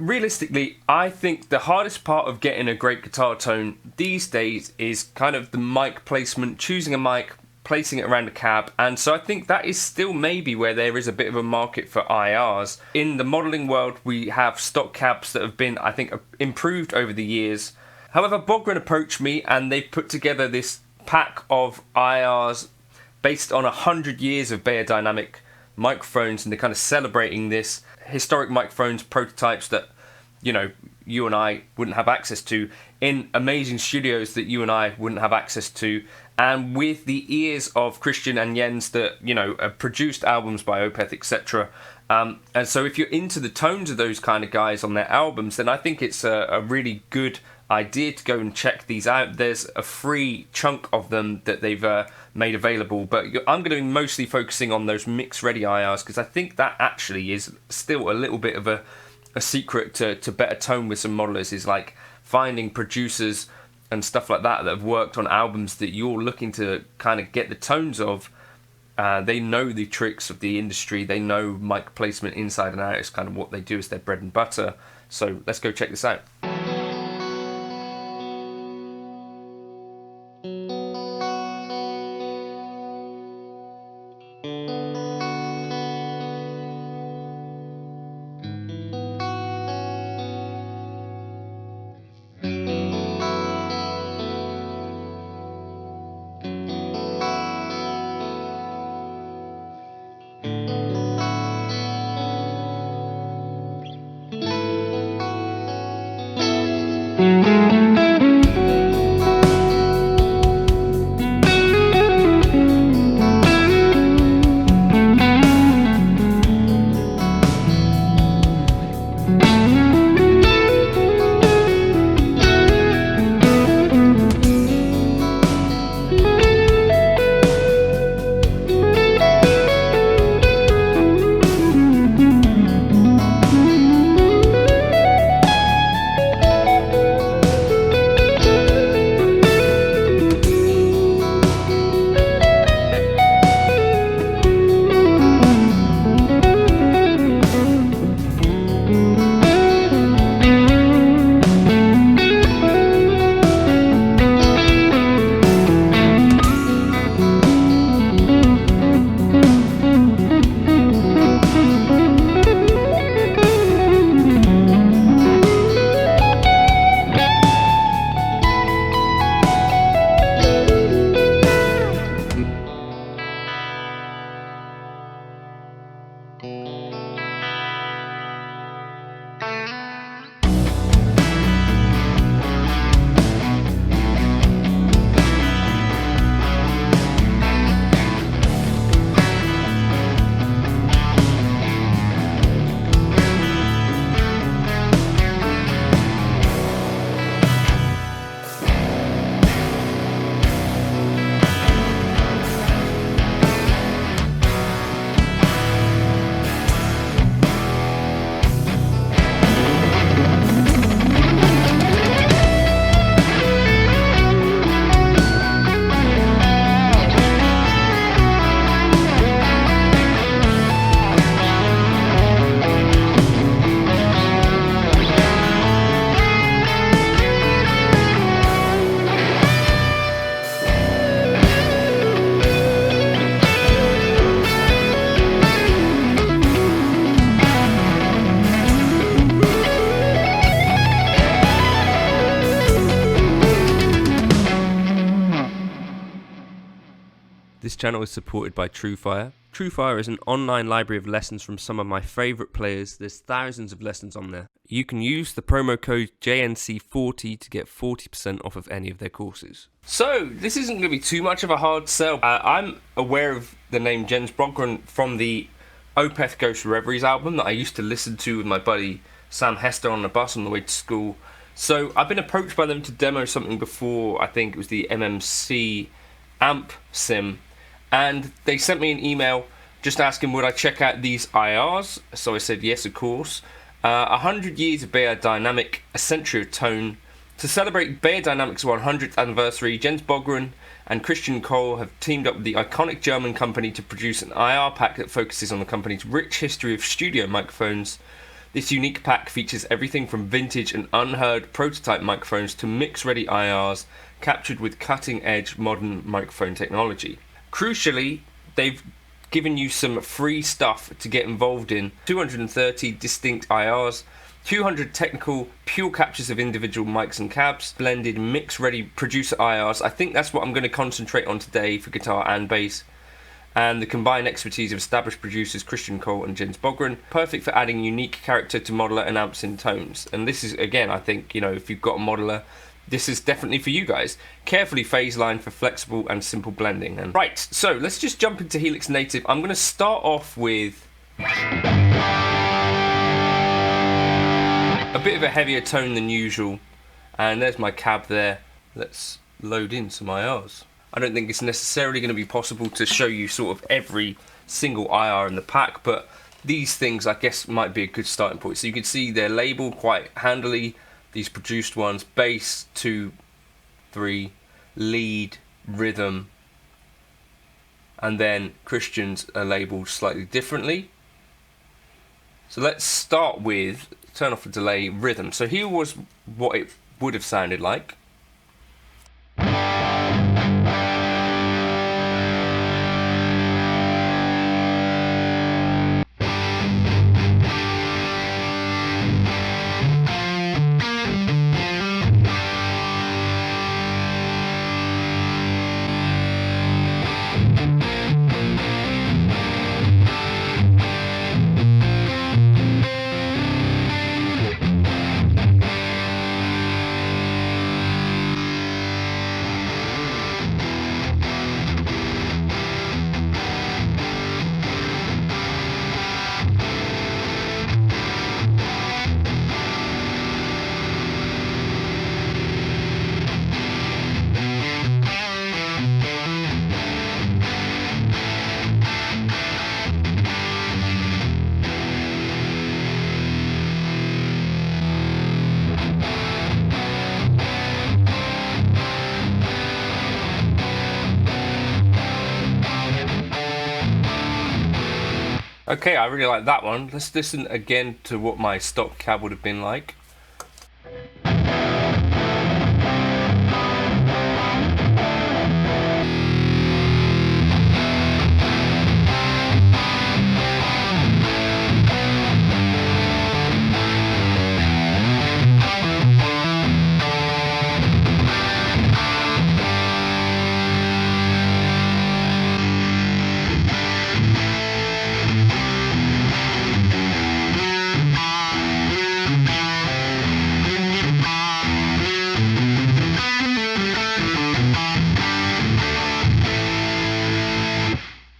realistically, I think the hardest part of getting a great guitar tone these days is kind of the mic placement, choosing a mic, placing it around a cab, and so I think that is still maybe where there is a bit of a market for IRs. In the modelling world, we have stock cabs that have been, I think, improved over the years. However, Bogren approached me and they put together this pack of IRs based on 100 years of Beyerdynamic microphones, and they're kind of celebrating this historic microphones, prototypes that, you know, you and I wouldn't have access to, in amazing studios that you and I wouldn't have access to, and with the ears of Christian and Jens that, you know, produced albums by Opeth, etc. And so if you're into the tones of those kind of guys on their albums, then I think it's a really good idea to go and check these out. There's a free chunk of them that they've made available, but I'm going to be mostly focusing on those mix ready IRs because I think that actually is still a little bit of a secret to better tone with some modelers, is like finding producers and stuff like that have worked on albums that you're looking to kind of get the tones of. They know the tricks of the industry, they know mic placement inside and out. It's kind of what they do, is their bread and butter. So let's go check this out. This channel is supported by TrueFire. TrueFire is an online library of lessons from some of my favourite players. There's thousands of lessons on there. You can use the promo code JNC40 to get 40% off of any of their courses. So, this isn't going to be too much of a hard sell. I'm aware of the name Jens Bogren from the Opeth Ghost Reveries album that I used to listen to with my buddy Sam Hester on the bus on the way to school. So, I've been approached by them to demo something before. I think it was the MMC amp sim. And they sent me an email just asking would I check out these IRs. So I said yes, of course. 100 years of Beyerdynamic, a century of tone. To celebrate Beyerdynamic's 100th anniversary, Jens Bogren and Christian Cole have teamed up with the iconic German company to produce an IR pack that focuses on the company's rich history of studio microphones. This unique pack features everything from vintage and unheard prototype microphones to mix-ready IRs captured with cutting-edge modern microphone technology. Crucially, they've given you some free stuff to get involved in: 230 distinct IRs, 200 technical pure captures of individual mics and cabs, blended mix-ready producer IRs. I think that's what I'm going to concentrate on today for guitar and bass. And the combined expertise of established producers Christian Cole and Jens Bogren, perfect for adding unique character to modeler and amps in tones. And this is, again, I think, if you've got a modeler, this is definitely for you guys. Carefully phase line for flexible and simple blending. And right, so let's just jump into Helix Native. I'm going to start off with a bit of a heavier tone than usual. And there's my cab there. Let's load in some IRs. I don't think it's necessarily going to be possible to show you sort of every single IR in the pack, but these things I guess might be a good starting point. So you can see they're labeled quite handily, these produced ones: bass, 2, 3, lead, rhythm, and then Christians are labeled slightly differently. So let's start with, turn off the delay, rhythm. So here was what it would have sounded like. Okay, I really like that one. Let's listen again to what my stock cab would have been like.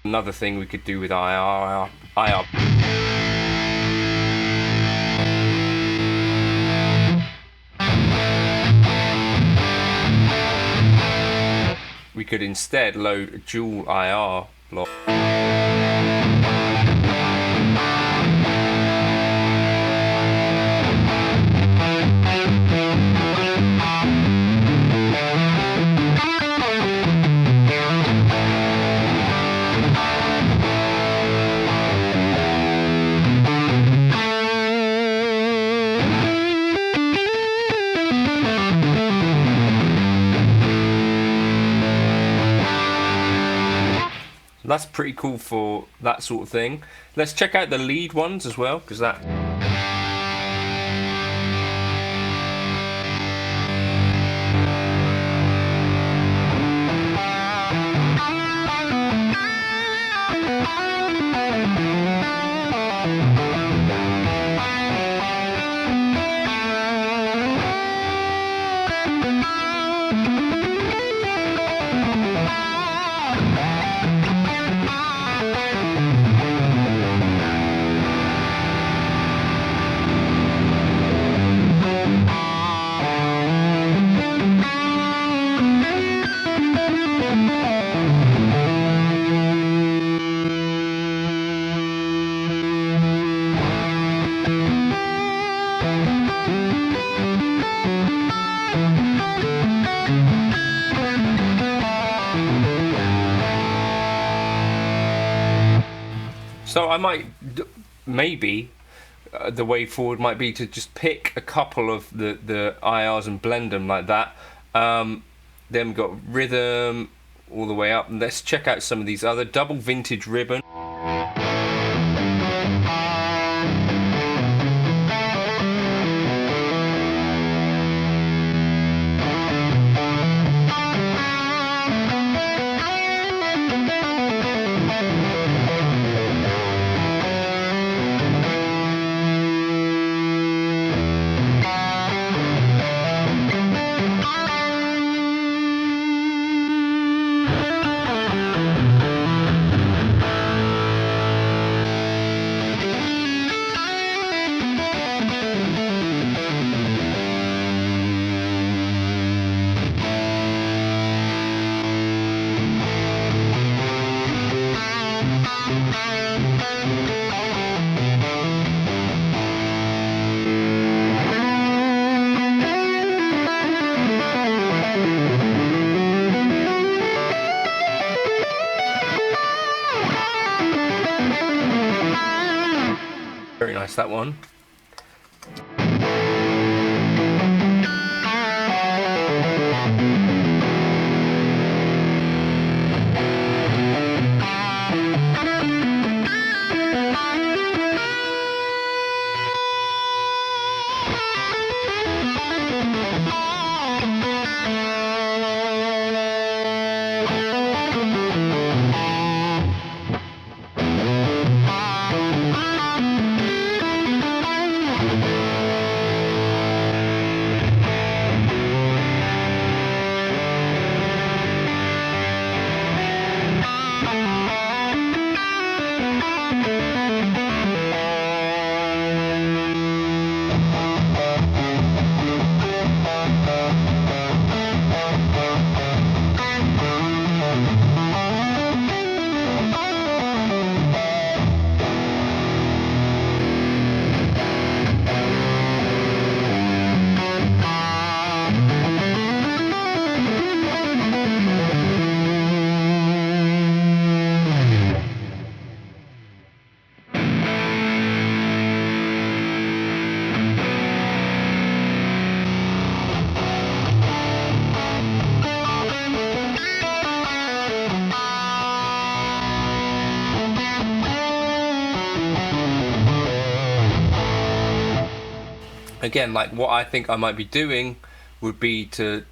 Another thing we could do with IR. We could instead load a dual IR block. That's pretty cool for that sort of thing. Let's check out the lead ones as well, because that... So I might maybe the way forward might be to just pick a couple of the IRs and blend them like that. Then we've got rhythm all the way up. And let's check out some of these other double vintage ribbon. Very nice, that one. Again, like what I think I might be doing would be to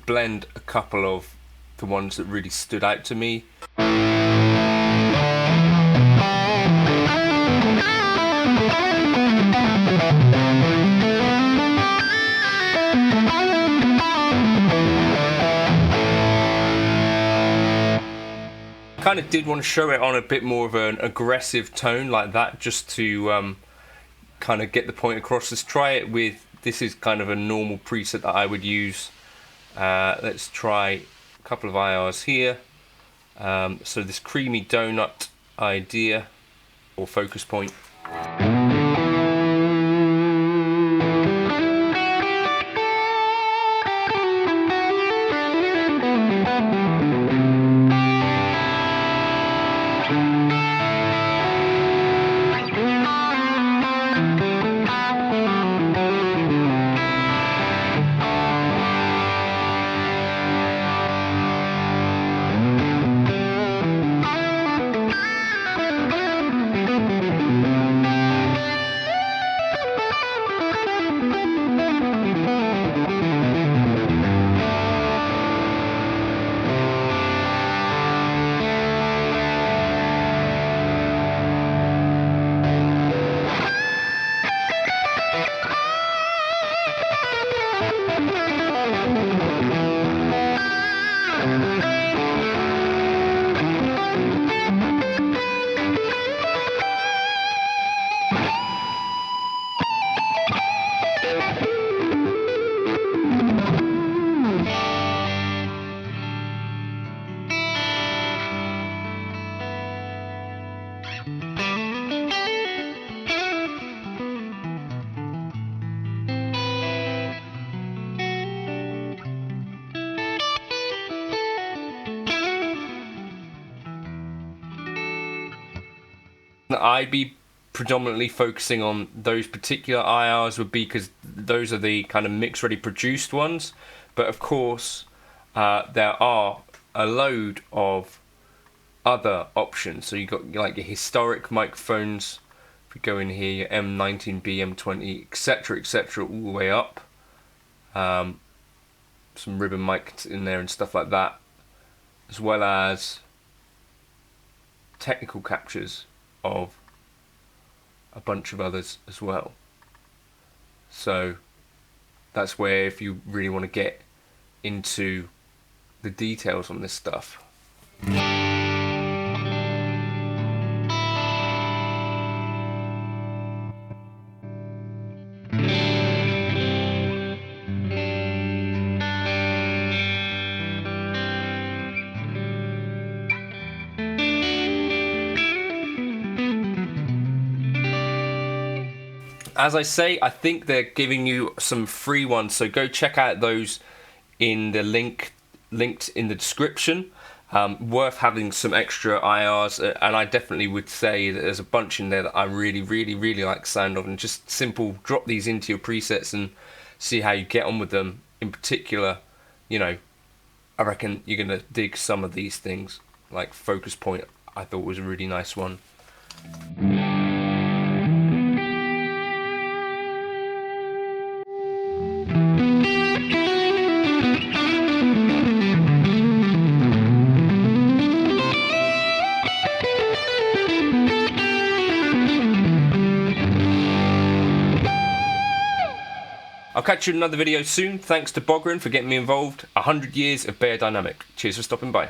blend a couple of the ones that really stood out to me. Kind of did want to show it on a bit more of an aggressive tone like that, just to kind of get the point across. Let's try it with, this is kind of a normal preset that I would use. Let's try a couple of IRs here. So this creamy donut idea or focus point. I'd be predominantly focusing on those particular IRs would be because those are the kind of mix ready produced ones. But of course, there are a load of other options. So you got like your historic microphones. If we go in here, your M19B, M20, etc., all the way up. Some ribbon mics in there and stuff like that, as well as technical captures of a bunch of others as well. So that's where, if you really want to get into the details on this stuff. As I say, I think they're giving you some free ones, so go check out those in the linked in the description. Worth having some extra IRs, and I definitely would say that there's a bunch in there that I really like the sound of, and just simple drop these into your presets and see how you get on with them. In particular, you know, I reckon you're gonna dig some of these things, like Focus Point. I thought was a really nice one. I'll catch you in another video soon. Thanks to Bogren for getting me involved. 100 years of Beyerdynamic. Cheers for stopping by.